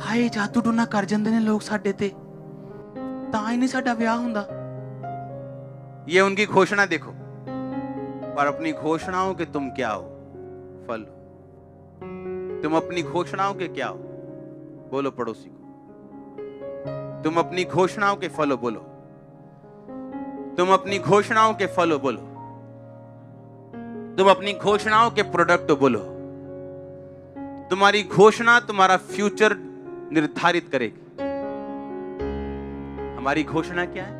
ਹਾਏ ਜਾਦੂ ਟੂਨਾ ਕਰ ਜਾਂਦੇ ਨੇ ਲੋग ਸਾਡੇ ਤੇ, ਤਾਂ ਹੀ ਨਹੀਂ ਸਾਡਾ ਵਿਆਹ ਹੁੰਦਾ। ये उनकी घोषणा देखो, और अपनी घोषणाओं के तुम क्या हो? फल हो। तुम अपनी घोषणाओं के क्या हो? बोलो पड़ोसी को, तुम अपनी घोषणाओं के फल हो। बोलो, तुम अपनी घोषणाओं के फल हो। बोलो, तुम अपनी घोषणाओं के प्रोडक्ट हो। बोलो, तुम्हारी घोषणा तुम्हारा फ्यूचर निर्धारित करेगी। हमारी घोषणा क्या है?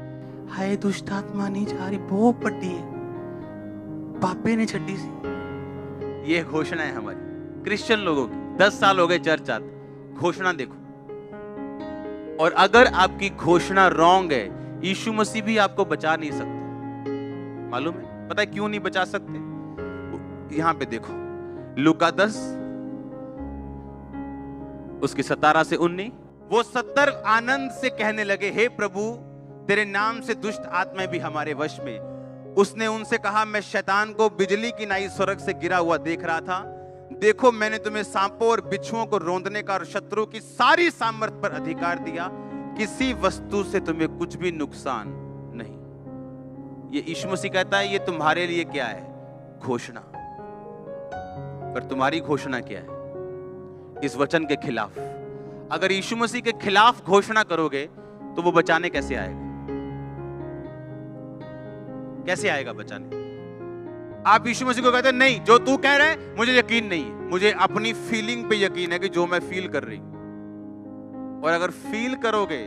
ਹਾਏ ਦੁਸ਼ਟ ਆਤਮਾ ਨਹੀਂ ਜਾ ਰਹੀ, ਬਹੁਤ ਵੱਡੀ ਹੈ, बाबे ने छड्डी सी। ये घोषणा है हमारी क्रिश्चियन लोगों की। 10 साल हो गए चर्च आते, घोषणा देखो। और अगर आपकी घोषणा रॉन्ग है, यीशु मसीह भी आपको बचा नहीं सकते। मालूम है? पता है क्यों नहीं बचा सकते? यहां पे देखो, लूका 10 उसकी 17 से 19। वो 70 आनंद से कहने लगे, हे प्रभु तेरे नाम से दुष्ट आत्माएं भी हमारे वश में। उसने उनसे कहा, मैं शैतान को बिजली की नाई स्वर्ग से गिरा हुआ देख रहा था। देखो मैंने तुम्हें सांपों और बिच्छुओं को रौंदने का और शत्रु की सारी सामर्थ पर अधिकार दिया, किसी वस्तु से तुम्हें कुछ भी नुकसान नहीं। ये यीशु मसीह कहता है, ये तुम्हारे लिए क्या है? घोषणा। पर तुम्हारी घोषणा क्या है? इस वचन के खिलाफ। अगर यीशु मसीह के खिलाफ घोषणा करोगे तो वो बचाने कैसे आएगा? कैसे आएगा बचाने? आप यीशु मसीह को कहते हैं, नहीं जो तू कह रहा है मुझे यकीन नहीं है, मुझे अपनी फीलिंग पे यकीन है कि जो मैं फील कर रही हूं। और अगर फील करोगे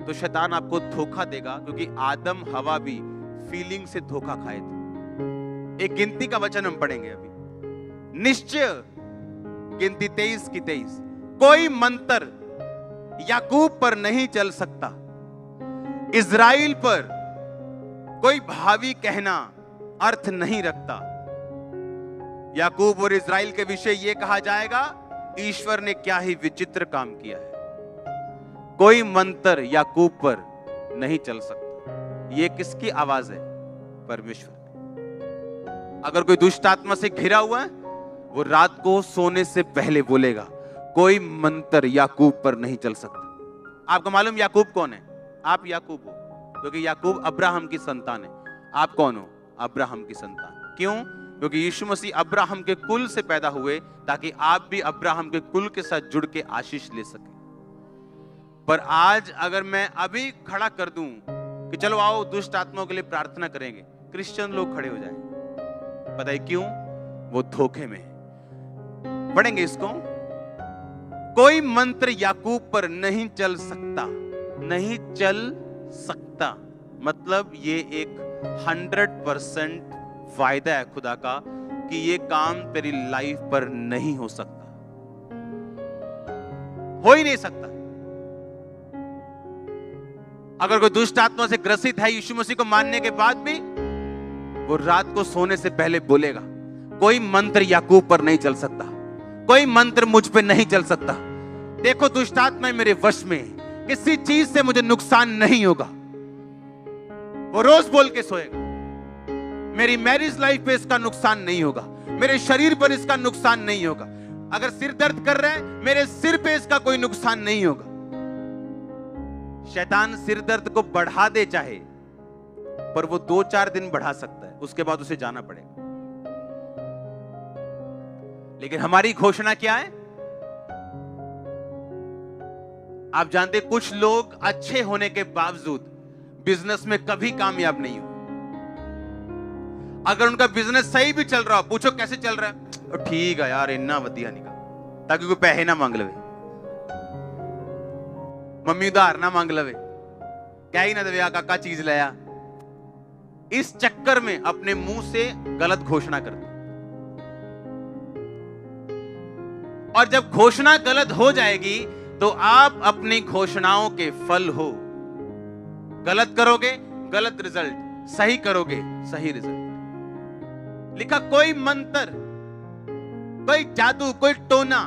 तो शैतान आपको धोखा देगा, क्योंकि आदम हवा भी फीलिंग से धोखा खाए थे। एक गिनती का वचन हम पढ़ेंगे अभी, निश्चय गिनती 23 की 23। कोई मंत्र याकूब पर नहीं चल सकता, इज़राइल पर कोई भावी कहना अर्थ नहीं रखता। याकूब और इज़राइल के विषय ये कहा जाएगा, ईश्वर ने क्या ही विचित्र काम किया है। कोई मंत्र याकूब पर नहीं चल सकता। ये किसकी आवाज है? परमेश्वर की। अगर कोई दुष्ट आत्मा से घिरा हुआ है, वो रात को सोने से पहले बोलेगा, कोई मंत्र याकूब पर नहीं चल सकता। आपको मालूम याकूब कौन है? आप याकूब हो, क्योंकि याकूब अब्राहम की संतान है। आप कौन हो? अब्राहम की संतान। क्यों? क्योंकि यीशु मसीह अब्राहम के कुल से पैदा हुए, ताकि आप भी अब्राहम के कुल के साथ जुड़ के आशीष ले सके। पर आज अगर मैं अभी खड़ा कर दूं कि चलो आओ दुष्ट आत्माओं के लिए प्रार्थना करेंगे, क्रिश्चियन लोग खड़े हो जाएंगे। पता है क्यों? वो धोखे में है। पढ़ेंगे इसको। कोई मंत्र याकूब पर नहीं चल सकता। नहीं चल सकता मतलब ये एक 100% वायदा है खुदा का कि ये काम तेरी लाइफ पर नहीं हो सकता, हो ही नहीं सकता। अगर कोई दुष्ट आत्मा से ग्रसित है, यीशु मसीह को मानने के बाद भी वो रात को सोने से पहले बोलेगा, कोई मंत्र याकूब पर नहीं चल सकता, कोई मंत्र मुझ पे नहीं चल सकता। देखो दुष्ट आत्मा मेरे वश में, किसी चीज से मुझे नुकसान नहीं होगा। वो रोज बोल के सोएगा, मेरी मैरिज लाइफ पे इसका नुकसान नहीं होगा, मेरे शरीर पर इसका नुकसान नहीं होगा। अगर सिर दर्द कर रहा है, मेरे सिर पे इसका कोई नुकसान नहीं होगा। शैतान सिर दर्द को बढ़ा दे चाहे, पर वो 2-4 दिन बढ़ा सकता है, उसके बाद उसे जाना पड़ेगा। लेकिन हमारी घोषणा क्या है? आप जानते कुछ लोग अच्छे होने के बावजूद बिजनेस में कभी कामयाब नहीं हुए। अगर उनका बिजनेस सही भी चल रहा हो, पूछो कैसे चल रहा है, ठीक है यार इन्ना वधिया निकल, ताकि कोई पैसे ना मांग लवे, मम्मी उधार ना मांग लवे, क्या ही ना दे काका चीज लाया। इस चक्कर में अपने मुंह से गलत घोषणा करते, और जब घोषणा गलत हो जाएगी तो आप अपनी घोषणाओं के फल हो। गलत करोगे गलत रिजल्ट, सही करोगे सही रिजल्ट। लिखा कोई मंत्र, कोई जादू, कोई टोना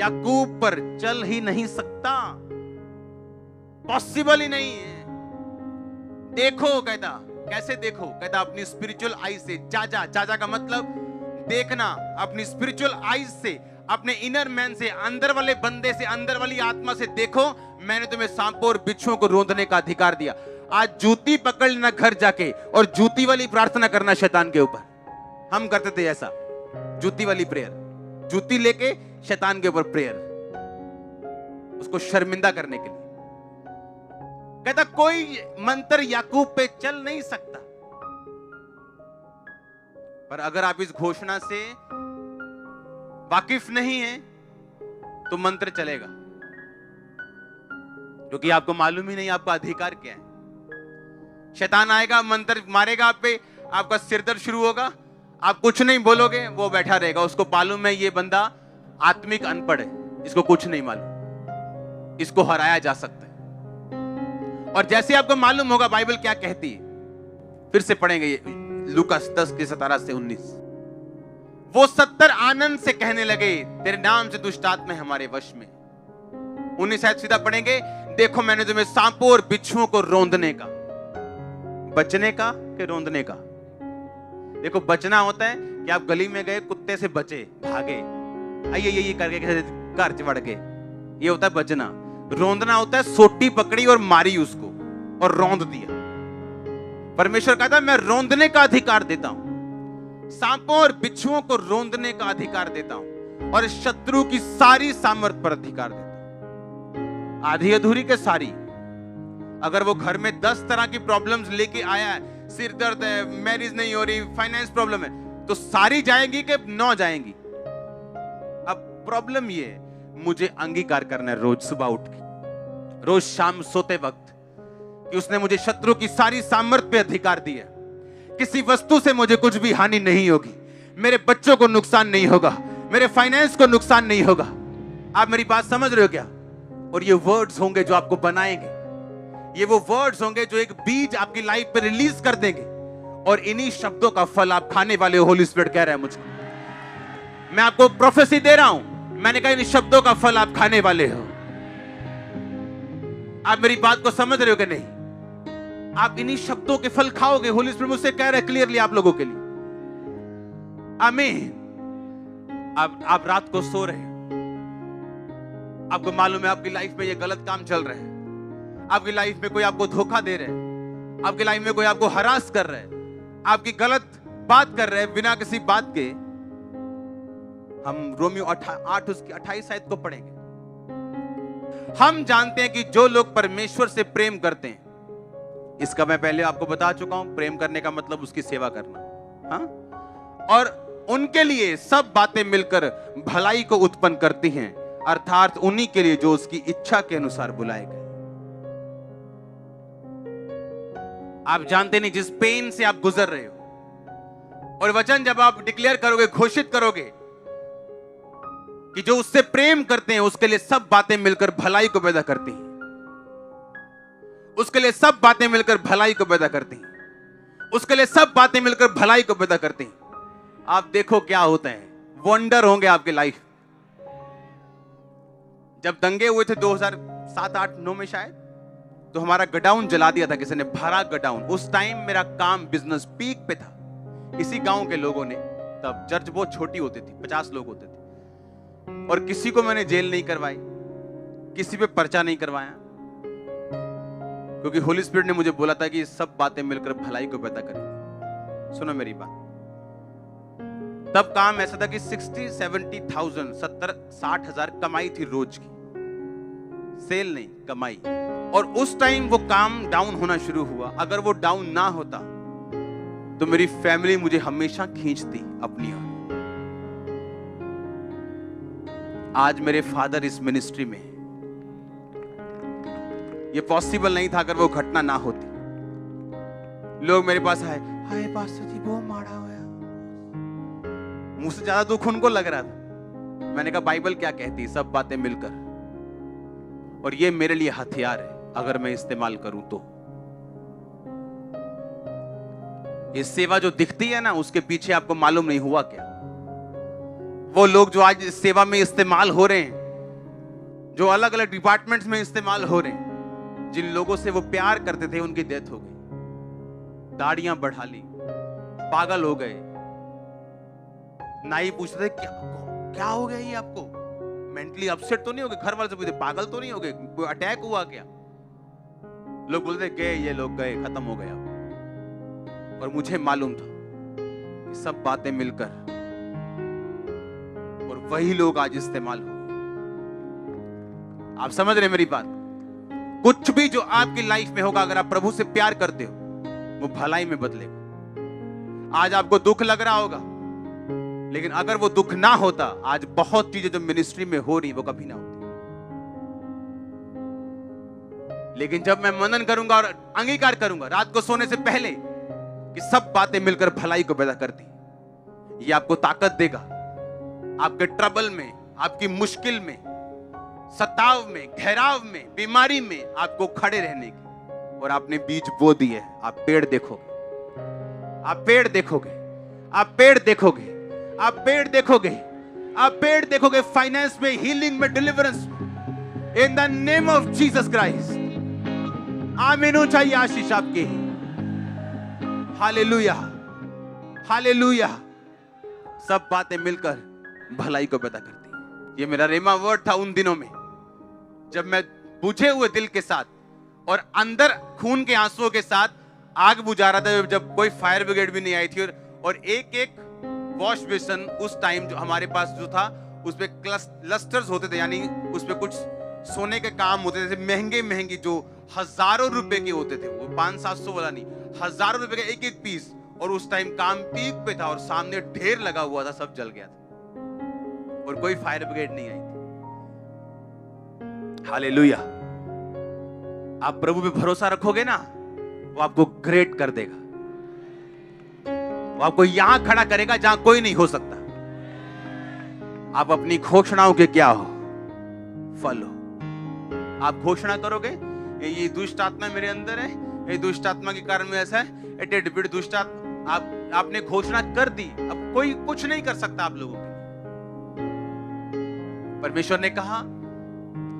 याकूब पर चल ही नहीं सकता, पॉसिबल ही नहीं है। देखो कहता, कैसे देखो? कहता अपनी स्पिरिचुअल आई से। जाजा, जाजा का मतलब देखना, अपनी स्पिरिचुअल आईज से अपने इनर मैन से, अंदर वाले बंदे से, अंदर वाली आत्मा से देखो, मैंने तुम्हें सांपों और बिच्छुओं को रोंदने का अधिकार दिया। आज जूती पकड़ लेना घर जाके और जूती वाली प्रार्थना करना शैतान के ऊपर। हम करते थे ऐसा, जूती वाली प्रेयर, जूती लेके शैतान के ऊपर प्रेयर, उसको शर्मिंदा करने के लिए। कहता कोई मंत्र याकूब पे चल नहीं सकता, पर अगर आप इस घोषणा से वाकिफ नहीं है तो मंत्र चलेगा, क्योंकि आपको मालूम ही नहीं आपका अधिकार क्या है। शैतान आएगा, मंत्र मारेगा आप पे, आपका सिर दर्द शुरू होगा, आप कुछ नहीं बोलोगे, वो बैठा रहेगा। उसको मालूम है ये बंदा आत्मिक अनपढ़ है, इसको कुछ नहीं मालूम, इसको हराया जा सकता है। और जैसे आपको मालूम होगा बाइबल क्या कहती है, फिर से पढ़ेंगे लूका 10 के 17 से 19। वो 70 आनंद से कहने लगे, तेरे नाम से दुष्ट आत्मा हमारे वश में। 19 शायद सीधा पढ़ेंगे, देखो मैंने तुम्हें सांपों और बिच्छुओं को रोंदने का, बचने का कि रोंदने का। देखो बचना होता है कि आप गली में गए, कुत्ते से बचे, भागे, आइए ये करके घर चिपड़ के, ये होता है बचना। रोंदना होता है सोटी पकड़ी और मारी उसको और रोंद दिया। परमेश्वर कहता है मैं रोंदने का अधिकार देता हूं, सांपों और बिच्छुओं को रोंदने का अधिकार देता हूं, और शत्रु की सारी सामर्थ पर अधिकार देता हूं, आधी अधूरी के सारी। अगर वो घर में 10 तरह की प्रॉब्लम्स लेके आया है, सिर दर्द है, मैरिज नहीं हो रही, फाइनेंस प्रॉब्लम है, तो सारी जाएंगी कि 9 जाएंगी? अब प्रॉब्लम ये है, मुझे अंगीकार करना है रोज सुबह उठ के, रोज शाम सोते वक्त, कि उसने मुझे शत्रु की सारी सामर्थ पे अधिकार दिया। किसी वस्तु से मुझे कुछ भी हानि नहीं होगी, मेरे बच्चों को नुकसान नहीं होगा, मेरे फाइनेंस को नुकसान नहीं होगा। आप मेरी बात समझ रहे हो क्या? और ये वर्ड्स होंगे जो आपको बनाएंगे, ये वो वर्ड्स होंगे जो एक बीज आपकी लाइफ पे रिलीज कर देंगे, और इन्हीं शब्दों का फल आप खाने वाले हो। होली स्पिरिट कह रहा है मुझको, मैं आपको प्रोफेसी दे रहा हूं, मैंने कहा इन शब्दों का फल आप खाने वाले हो। आप मेरी बात को समझ रहे हो कि नहीं? आप इन्हीं शब्दों के फल खाओगे। होली स्पिरिट मुझसे कह रहे हैं क्लियरली आप लोगों के लिए, आमीन। आप रात को सो रहे हो, आपको मालूम है आपकी लाइफ में ये गलत काम चल रहा है, आपकी लाइफ में कोई आपको धोखा दे रहा है, आपकी लाइफ में कोई आपको हरास कर रहा है, आपकी गलत बात कर रहे हैं बिना किसी बात के। हम रोमियो 8 उसकी 28 आयत को पढ़ेंगे। हम जानते हैं कि जो लोग परमेश्वर से प्रेम करते हैं, इसका मैं पहले आपको बता चुका हूं, प्रेम करने का मतलब उसकी सेवा करना, हाँ? और उनके लिए सब बातें मिलकर भलाई को उत्पन्न करती हैं, अर्थात उन्हीं के लिए जो उसकी इच्छा के अनुसार बुलाए गए। आप जानते नहीं जिस पेन से आप गुजर रहे हो, और वचन जब आप डिक्लेयर करोगे, घोषित करोगे कि जो उससे प्रेम करते हैं उसके लिए सब बातें मिलकर भलाई को पैदा करती हैं, उसके लिए सब बातें मिलकर भलाई को पैदा करती हैं, उसके लिए सब बातें मिलकर भलाई को पैदा करती हैं। आप देखो क्या होता है, वंडर होंगे आपके लाइफ। जब दंगे हुए थे 2007, 8, 9 में शायद, तो हमारा गडाउन जला दिया था किसी ने, भरा गडाउन। उस टाइम मेरा काम, बिजनेस पीक पे था। इसी गांव के लोगों ने, तब चर्च बहुत छोटी होती थी, 50 लोग होते थे, और किसी को मैंने जेल नहीं करवाई, किसी पे पर्चा नहीं करवाया, क्योंकि होली स्पिरिट ने मुझे बोला था कि सब बातें मिलकर भलाई को पैदा करेंगी। सुनो मेरी बात, तब काम ऐसा था कि 60-70,000, 70-60,000 कमाई थी रोज की, सेल नहीं, कमाई। और उस टाइम वो काम डाउन होना शुरू हुआ। अगर वो डाउन ना होता तो मेरी फैमिली मुझे हमेशा खींचती अपनी ओर। आज मेरे फादर इस मिनिस्ट्री में, ये पॉसिबल नहीं था अगर वो घटना ना होती। लोग मेरे पास आए, हाय पास्टर जी वो मारा हुआ, मुझसे ज्यादा दुख उनको लग रहा था। मैंने कहा बाइबल क्या कहती है, सब बातें मिलकर, और ये मेरे लिए हथियार है अगर मैं इस्तेमाल करूं तो। ये सेवा जो दिखती है ना, उसके पीछे आपको मालूम नहीं हुआ क्या? वो लोग जो आज इस सेवा में इस्तेमाल हो रहे हैं, जो अलग अलग डिपार्टमेंट्स में इस्तेमाल हो रहे हैं, जिन लोगों से वो प्यार करते थे उनकी डेथ हो गई, दाढ़ियां बढ़ा ली, पागल हो गए। नाई पूछते थे क्या क्या हो गया ये आपको? मेंटली अपसेट तो नहीं हो गए? घर वाले से पूछते पागल तो नहीं हो गए? कोई अटैक हुआ क्या? लोग बोलते गए, ये लोग गए, खत्म हो गया। और मुझे मालूम था कि सब बातें मिलकर और वही लोग आज इस्तेमाल हो। आप समझ रहे मेरी बात? कुछ भी जो आपकी लाइफ में होगा, अगर आप प्रभु से प्यार करते हो, वो भलाई में बदलेगा। आज आपको दुख लग रहा होगा, लेकिन अगर वो दुख ना होता, आज बहुत चीजें जो मिनिस्ट्री में हो रही वो कभी ना होती। लेकिन जब मैं मनन करूंगा और अंगीकार करूंगा रात को सोने से पहले कि सब बातें मिलकर भलाई को पैदा करती, ये आपको ताकत देगा आपके ट्रबल में, आपकी मुश्किल में, सताव में, घेराव में, बीमारी में आपको खड़े रहने की। और आपने बीज बो दिए, आप पेड़ देखोगे, आप पेड़ देखोगे, आप पेड़ देखोगे, आप पेड़ देखोगे, आप पेड़ देखोगे, फाइनेंस में, हीलिंग में, डिलीवरेंस में, in the name of Jesus Christ. आमीन हो चाहिए आशीष आपकी। Hallelujah, hallelujah. सब बातें मिलकर भलाई को पैदा करती है। ये मेरा रेमा वर्ड था उन दिनों में जब मैं बुझे हुए दिल के साथ और अंदर खून के आंसुओं के साथ आग बुझा रहा था, जब कोई फायर ब्रिगेड भी नहीं आई थी। और एक एक वॉश बेसिन उस टाइम जो हमारे पास जो था, उसपे लस्टर्स होते थे, यानी उसपे कुछ सोने के काम होते थे, महंगे महंगे, जो हजारों रुपए के होते थे। वो 500-700 वाला नहीं, हजारों रुपए का एक एक पीस। और उस टाइम काम पीक पे था और सामने ढेर लगा हुआ था, सब जल गया था और कोई फायर ब्रिगेड नहीं आई थी। हालेलुया। आप प्रभु पे भरोसा रखोगे ना, वो आपको ग्रेट कर देगा। वो आपको यहां खड़ा करेगा जहां कोई नहीं हो सकता। आप अपनी घोषणाओं के क्या हो? फल हो। आप घोषणा करोगे, ये दुष्ट आत्मा मेरे अंदर है, ये दुष्ट आत्मा के कारण में ऐसा है, दुष्ट आत्मा, आपने घोषणा कर दी, अब कोई कुछ नहीं कर सकता आप लोगों के। परमेश्वर ने कहा,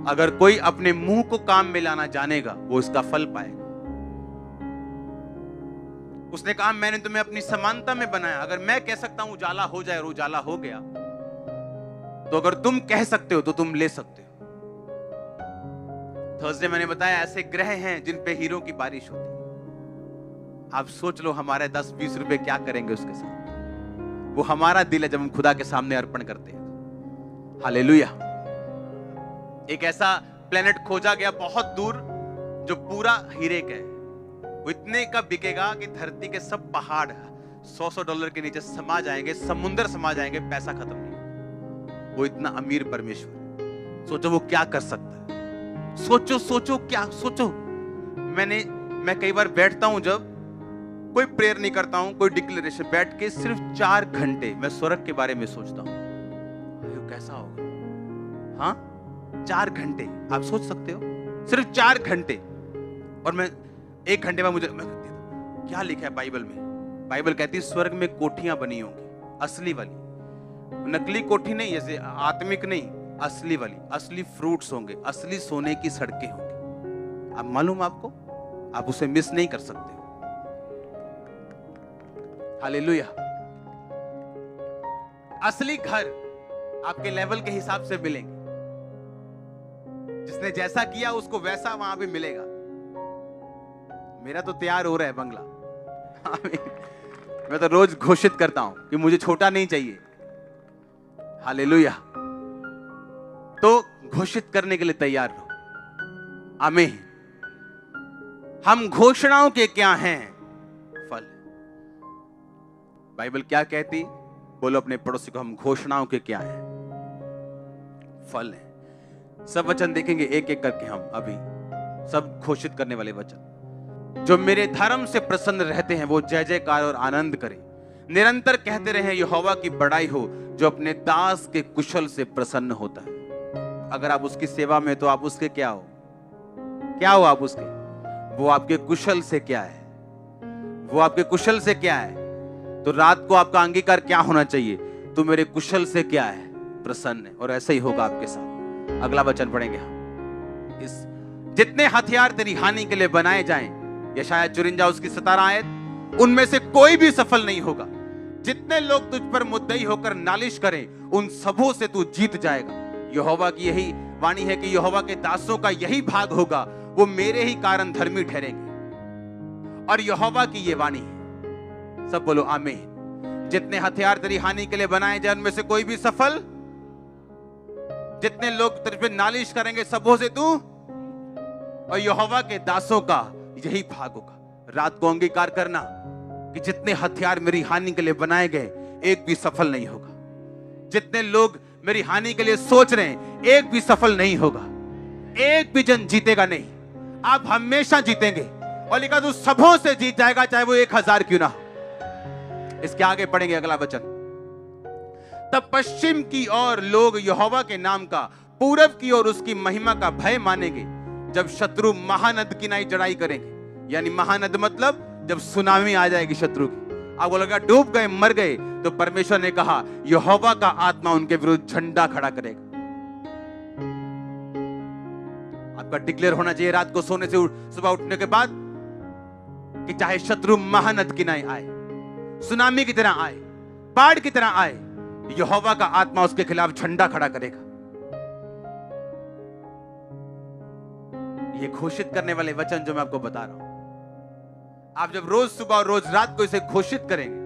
अगर कोई अपने मुंह को काम में लाना जानेगा, वो इसका फल पाएगा। उसने कहा, मैंने तुम्हें अपनी समानता में बनाया। अगर मैं कह सकता हूं उजाला हो जाए और उजाला हो गया, तो अगर तुम कह सकते हो तो तुम ले सकते हो। थर्सडे मैंने बताया, ऐसे ग्रह हैं जिन पे हीरो की बारिश होती है। आप सोच लो हमारे 10-20 रुपए क्या करेंगे उसके साथ। वो हमारा दिल है जब हम खुदा के सामने अर्पण करते हैं। हालेलुया। एक ऐसा प्लेनेट खोजा गया बहुत दूर जो पूरा हीरे का है। वो इतने का बिकेगा कि धरती के सब पहाड़ $100 के नीचे समा जाएंगे, समुंदर समा जाएंगे, पैसा खत्म नहीं। वो इतना अमीर परमेश्वर है। सोचो वो क्या कर सकता है। सोचो क्या सोचो। मैं कई बार बैठता हूं, जब कोई प्रेयर नहीं करता हूं, कोई डिक्लेरेशन, बैठ के सिर्फ 4 घंटे मैं स्वर्ग के बारे में सोचता हूं। कैसा होगा? हाँ, 4 घंटे आप सोच सकते हो, सिर्फ 4 घंटे। और मैं 1 घंटे में क्या लिखा है बाइबल में? बाइबल कहती है स्वर्ग में कोठियां बनी होंगी, असली वाली, नकली कोठी नहीं, जैसे आत्मिक नहीं, असली वाली, असली फ्रूट्स होंगे, असली सोने की सड़कें होंगी। आप मालूम आपको, आप उसे मिस नहीं कर सकते। हालेलुया। असली घर आपके लेवल के हिसाब से मिलेंगे। जिसने जैसा किया उसको वैसा वहां पे मिलेगा। मेरा तो तैयार हो रहा है बंगला। मैं तो रोज घोषित करता हूं कि मुझे छोटा नहीं चाहिए। हालेलुया। तो घोषित करने के लिए तैयार रहो। आमीन। हम घोषणाओं के क्या हैं? फल। बाइबल क्या कहती? बोलो अपने पड़ोसी को, हम घोषणाओं के क्या हैं? फल है। सब वचन देखेंगे एक एक करके हम अभी, सब घोषित करने वाले वचन। जो मेरे धर्म से प्रसन्न रहते हैं वो जय जयकार और आनंद करें। निरंतर कहते रहे यहोवा की बड़ाई हो, जो अपने दास के कुशल से प्रसन्न होता है। अगर आप उसकी सेवा में, तो आप उसके क्या हो? क्या हो आप उसके? वो आपके कुशल से क्या है? वो आपके कुशल से क्या है? तो रात को आपका अंगीकार क्या होना चाहिए? तू मेरे कुशल से क्या है? प्रसन्न है। और ऐसा ही होगा आपके साथ। अगला वचन पढ़ेंगे हम। इस जितने हथियार तेरी हानि के लिए बनाए जाएं, यशायाह 54 उसकी 17 आयत, उनमें से कोई भी सफल नहीं होगा। जितने लोग तुझ पर मुद्दई होकर नालिश करें, उन सबों से तू जीत जाएगा। यहोवा की यही वाणी है कि यहोवा के दासों का यही भाग होगा, वो मेरे ही कारण धर्मी ठहरेंगे। और यहोवा की ये वाणी है, सब बोलो आमीन। जितने हथियार तेरी हानि के लिए बनाए जाए उनमें से कोई भी सफल, जितने लोग तेरे पे नालिश करेंगे सबों से तू, और यहोवा के दासों का यही भाग होगा। रात को अंगीकार करना कि जितने हथियार मेरी हानि के लिए बनाए गए एक भी सफल नहीं होगा। जितने लोग मेरी हानि के लिए सोच रहे हैं एक भी सफल नहीं होगा, एक भी जन जीतेगा नहीं, आप हमेशा जीतेंगे। और लिखा तू सबों से जीत जाएगा, चाहे वो 1000 क्यों ना हो। इसके आगे पढ़ेंगे अगला वचन। तब पश्चिम की ओर लोग यहोवा के नाम का, पूरब की ओर उसकी महिमा का भय मानेंगे, जब शत्रु महानद की नाई चढ़ाई करेंगे। यानी महानद मतलब जब सुनामी आ जाएगी शत्रु की, आपको लगा डूब गए, मर गए, तो परमेश्वर ने कहा यहोवा का आत्मा उनके विरुद्ध झंडा खड़ा करेगा। आपका डिक्लेयर होना चाहिए रात को सोने से सुबह उठने के बाद कि चाहे शत्रु महानद की नाई आए, सुनामी की तरह आए, बाढ़ की तरह आए, यहोवा का आत्मा उसके खिलाफ झंडा खड़ा करेगा। ये घोषित करने वाले वचन जो मैं आपको बता रहा हूं, आप जब रोज सुबह और रोज रात को इसे घोषित करेंगे,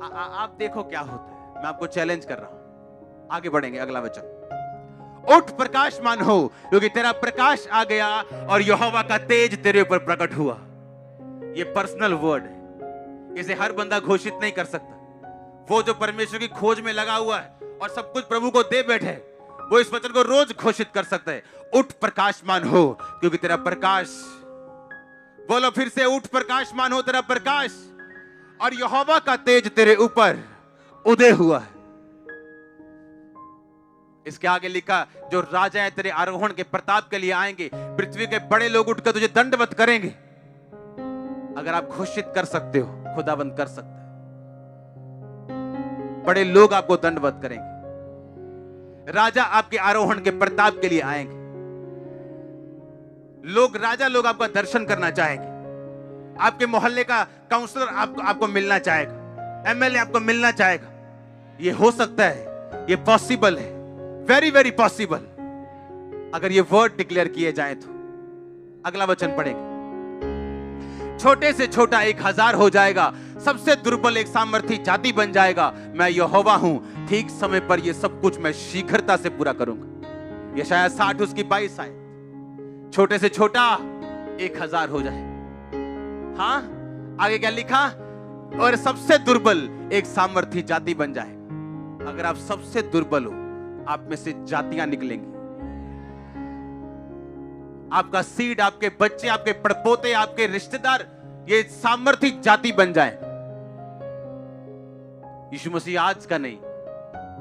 आप देखो क्या होता है। मैं आपको चैलेंज कर रहा हूं। आगे बढ़ेंगे, अगला वचन। उठ प्रकाशमान हो, क्योंकि तेरा प्रकाश आ गया और यहोवा का तेज तेरे ऊपर प्रकट हुआ। ये पर्सनल वर्ड है, इसे हर बंदा घोषित नहीं कर सकता। वो जो परमेश्वर की खोज में लगा हुआ है और सब कुछ प्रभु को दे बैठे, वो इस वचन को रोज घोषित कर सकता है। उठ प्रकाशमान हो, क्योंकि तेरा प्रकाश, बोलो फिर से, उठ प्रकाशमान हो, तेरा प्रकाश और यहोवा का तेज तेरे ऊपर उदय हुआ है। इसके आगे लिखा, जो राजा है तेरे आरोहण के प्रताप के लिए आएंगे, पृथ्वी के बड़े लोग उठकर तुझे दंडवत करेंगे। अगर आप घोषित कर सकते हो, खुदाबंद कर सकता है, बड़े लोग आपको दंडवत करेंगे। राजा आपके आरोहण के प्रताप के लिए आएंगे। लोग, राजा लोग आपका दर्शन करना चाहेंगे। आपके मोहल्ले का काउंसलर आपको मिलना चाहेगा, एमएलए आपको मिलना चाहेगा। ये हो सकता है, ये पॉसिबल है, वेरी वेरी पॉसिबल, अगर ये वर्ड डिक्लेयर किए जाए तो। अगला वचन पढ़ेंगे। छोटे से छोटा 1000 हो जाएगा, सबसे दुर्बल एक सामर्थी जाति बन जाएगा। मैं यहोवा हूं, ठीक समय पर यह सब कुछ मैं शीघ्रता से पूरा करूंगा। यशायाह 60 उसकी 22 आए। छोटे से छोटा 1000 हो जाए। हाँ, आगे क्या लिखा? और सबसे दुर्बल एक सामर्थी जाति बन जाए। अगर आप सबसे दुर्बल हो, आप में से जातियां निकलेंगी। आपका सीड, आपके बच्चे, आपके पड़पोते, आपके रिश्तेदार, ये सामर्थी जाति बन जाए। यीशु मसीह आज का नहीं,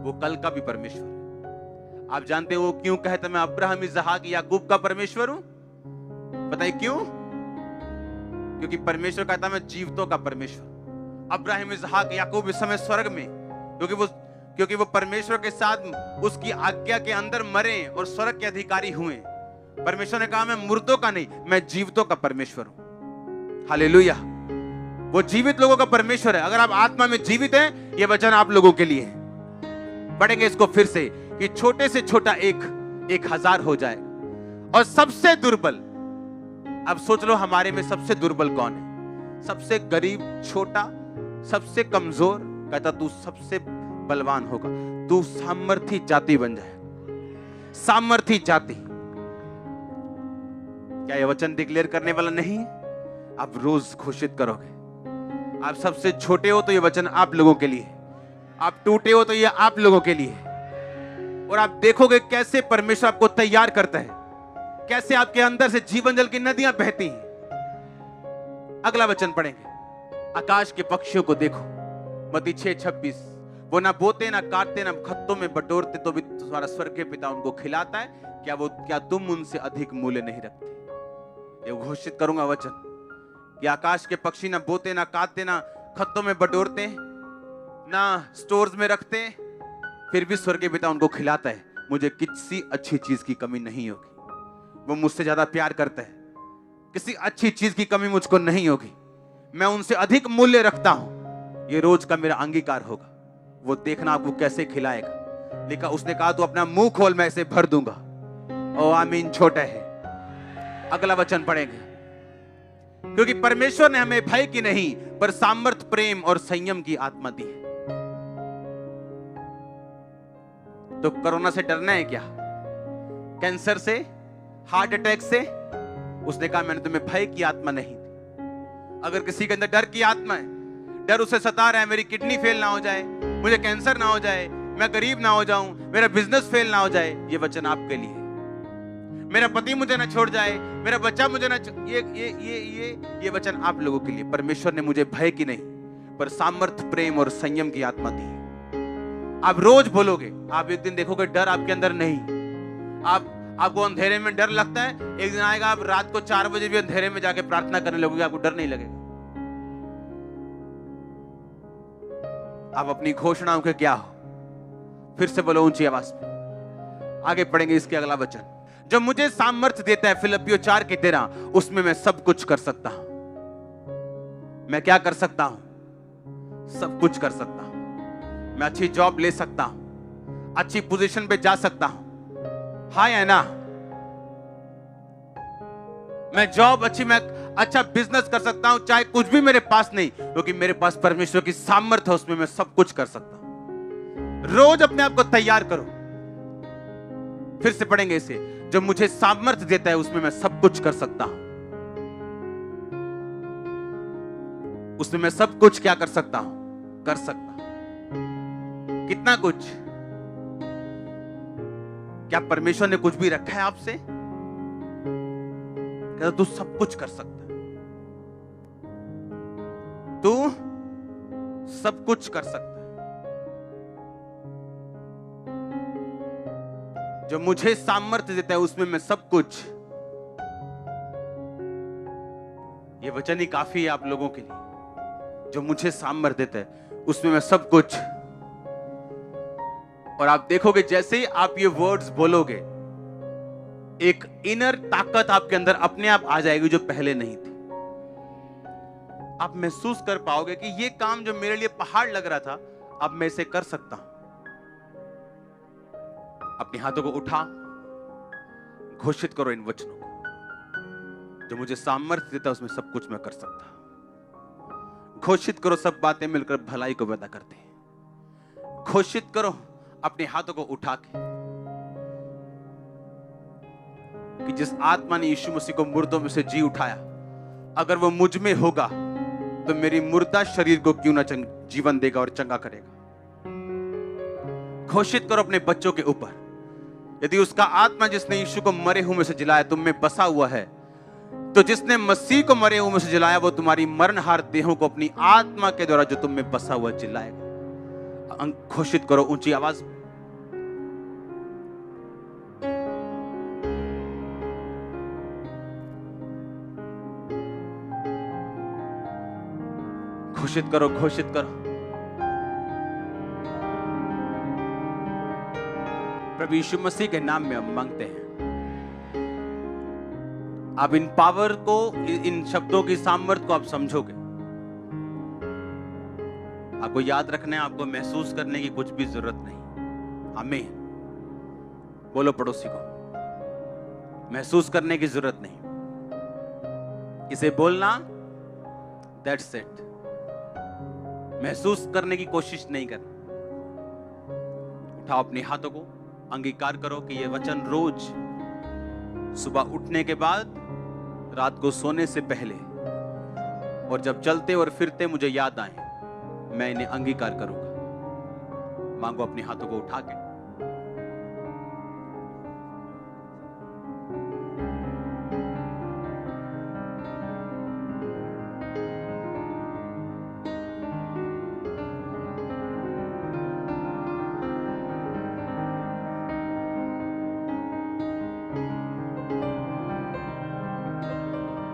वो कल का भी परमेश्वर है। आप जानते हो वो क्यों कहता मैं अब्राहम, इसहाक, याकूब का परमेश्वर हूं? बताइए क्यों? क्योंकि परमेश्वर कहता मैं जीवतों का परमेश्वर। अब्राहम, इसहाक, याकूब इस समय स्वर्ग में, क्योंकि वो परमेश्वर के साथ उसकी आज्ञा के अंदर मरे और स्वर्ग के अधिकारी हुए। परमेश्वर ने कहा मैं मुर्दों का नहीं, मैं जीवितों का परमेश्वर हूं। हालेलुया। वो जीवित लोगों का परमेश्वर है। अगर आप आत्मा में जीवित हैं, ये वचन आप लोगों के लिए है। पढ़ेंगे इसको फिर से कि छोटे से छोटा 1000 हो जाए और सबसे दुर्बल। अब सोच लो हमारे में सबसे दुर्बल कौन है? सबसे गरीब, छोटा, सबसे कमजोर। कहता तू सबसे बलवान होगा, तू सामर्थी जाति बन जाए। सामर्थी जाति। क्या यह वचन डिक्लेयर करने वाला नहीं है? आप रोज घोषित करोगे। आप सबसे छोटे हो तो यह वचन आप लोगों के लिए, आप टूटे हो तो यह आप लोगों के लिए। और आप देखोगे कैसे परमेश्वर आपको तैयार करता है, कैसे आपके अंदर से जीवन जल की नदियां बहती हैं। अगला वचन पढ़ेंगे। आकाश के पक्षियों को देखो, मत्ती 6:26, वो ना बोते ना काटते ना खत्तों में बटोरते, तो भी तुम्हारा स्वर्गीय पिता उनको खिलाता है। क्या तुम उनसे अधिक मूल्य नहीं रखते? ये घोषित करूंगा वचन कि आकाश के पक्षी ना बोते ना काटते ना खत्तों में बटोरते ना स्टोर्स में रखते, फिर भी स्वर्गीय पिता उनको खिलाता है। मुझे किसी अच्छी चीज की कमी नहीं होगी। वो मुझसे ज्यादा प्यार करता है, किसी अच्छी चीज की कमी मुझको नहीं होगी। मैं उनसे अधिक मूल्य रखता हूं। ये रोज का मेरा अंगीकार होगा। वो देखना आपको कैसे खिलाएगा। लिखा, उसने कहा तू अपना मुंह खोल, मैं इसे भर दूंगा। ओ आमीन। छोटा है। अगला वचन पढ़ेंगे। क्योंकि परमेश्वर ने हमें भय की नहीं पर सामर्थ, प्रेम और संयम की आत्मा दी है। तो कोरोना से डरना है क्या? कैंसर से, हार्ट अटैक से? उसने कहा मैंने तुम्हें भय की आत्मा नहीं दी। अगर किसी के अंदर डर की आत्मा है, डर उसे सता रहा है, मेरी किडनी फेल ना हो जाए, मुझे कैंसर ना हो जाए, मैं गरीब ना हो जाऊं, मेरा बिजनेस फेल ना हो जाए, ये वचन आपके लिए। मेरा पति मुझे ना छोड़ जाए, मेरा बच्चा मुझे ना ये वचन आप लोगों के लिए। परमेश्वर ने मुझे भय की नहीं पर सामर्थ, प्रेम और संयम की आत्मा दी। आप रोज बोलोगे, आप एक दिन देखोगे डर आपके अंदर नहीं। आपको अंधेरे में डर लगता है, एक दिन आएगा आप रात को 4 बजे भी अंधेरे में जाके प्रार्थना करने लगोगे, आपको डर नहीं लगेगा। आप अपनी घोषणाओं के क्या हो? फिर से बोलो ऊंची आवाज में। आगे पढ़ेंगे इसके अगला वचन। जो मुझे सामर्थ्य देता है, फिलिप्पियों 4:13, उसमें मैं सब कुछ कर सकता हूं। मैं क्या कर सकता हूं? सब कुछ कर सकता हूं। मैं अच्छी जॉब ले सकता हूं, अच्छी पोजीशन पे जा सकता हूं। हाँ या ना? मैं जॉब अच्छी, मैं अच्छा बिजनेस कर सकता हूं, चाहे कुछ भी मेरे पास नहीं, क्योंकि मेरे पास परमेश्वर की सामर्थ्य है, उसमें मैं सब कुछ कर सकता हूं। रोज अपने आप को तैयार करो। फिर से पढ़ेंगे इसे। जो मुझे सामर्थ्य देता है, उसमें मैं सब कुछ कर सकता हूं। उसमें मैं सब कुछ क्या कर सकता हूं? कर सकता हूं। कितना कुछ? क्या परमेश्वर ने कुछ भी रखा है आपसे? कहता तू सब कुछ कर सकता है, तू सब कुछ कर सकता है। जो मुझे सामर्थ्य देता है, उसमें मैं सब कुछ। ये वचन ही काफी है आप लोगों के लिए। जो मुझे सामर्थ्य देता है, उसमें मैं सब कुछ। और आप देखोगे जैसे ही आप ये वर्ड्स बोलोगे, एक इनर ताकत आपके अंदर अपने आप आ जाएगी जो पहले नहीं थी। आप महसूस कर पाओगे कि ये काम जो मेरे लिए पहाड़ लग रहा था, अब मैं इसे कर सकता हूं। अपने हाथों को उठा, घोषित करो इन वचनों को। जो मुझे सामर्थ्य देता है, उसमें सब कुछ मैं कर सकता हूं। घोषित करो, सब बातें मिलकर भलाई को पैदा करते हैं। घोषित करो अपने हाथों को उठा के कि जिस आत्मा ने यीशु मसीह को मुर्दों में से जी उठाया, अगर वो मुझ में होगा तो मेरी मुर्दा शरीर को क्यों ना जीवन देगा और चंगा करेगा। घोषित करो अपने बच्चों के ऊपर, यदि उसका आत्मा जिसने यीशु को मरे हुए में से जिलाया तुम में बसा हुआ है, तो जिसने मसीह को मरे हुए में से जिलाया, वो तुम्हारी मरणहार देहों को अपनी आत्मा के द्वारा जो तुम में बसा हुआ जिलाएगा। घोषित करो ऊंची आवाज में। घोषित करो, घोषित करो। प्रभु यीशु मसीह के नाम में हम मांगते हैं। आप इन पावर को, इन शब्दों की सामर्थ्य को आप समझोगे। आपको याद रखना है, आपको महसूस करने की कुछ भी जरूरत नहीं। आमीन। बोलो पड़ोसी को, महसूस करने की जरूरत नहीं। इसे बोलना, दैट्स इट। महसूस करने की कोशिश नहीं करना। उठाओ अपने हाथों को, अंगीकार करो कि ये वचन रोज सुबह उठने के बाद, रात को सोने से पहले, और जब चलते और फिरते मुझे याद आए, मैं इन्हें अंगीकार करूंगा। मांगो अपने हाथों को उठा के।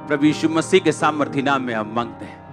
प्रभु यीशु मसीह के सामर्थी नाम में हम मांगते हैं।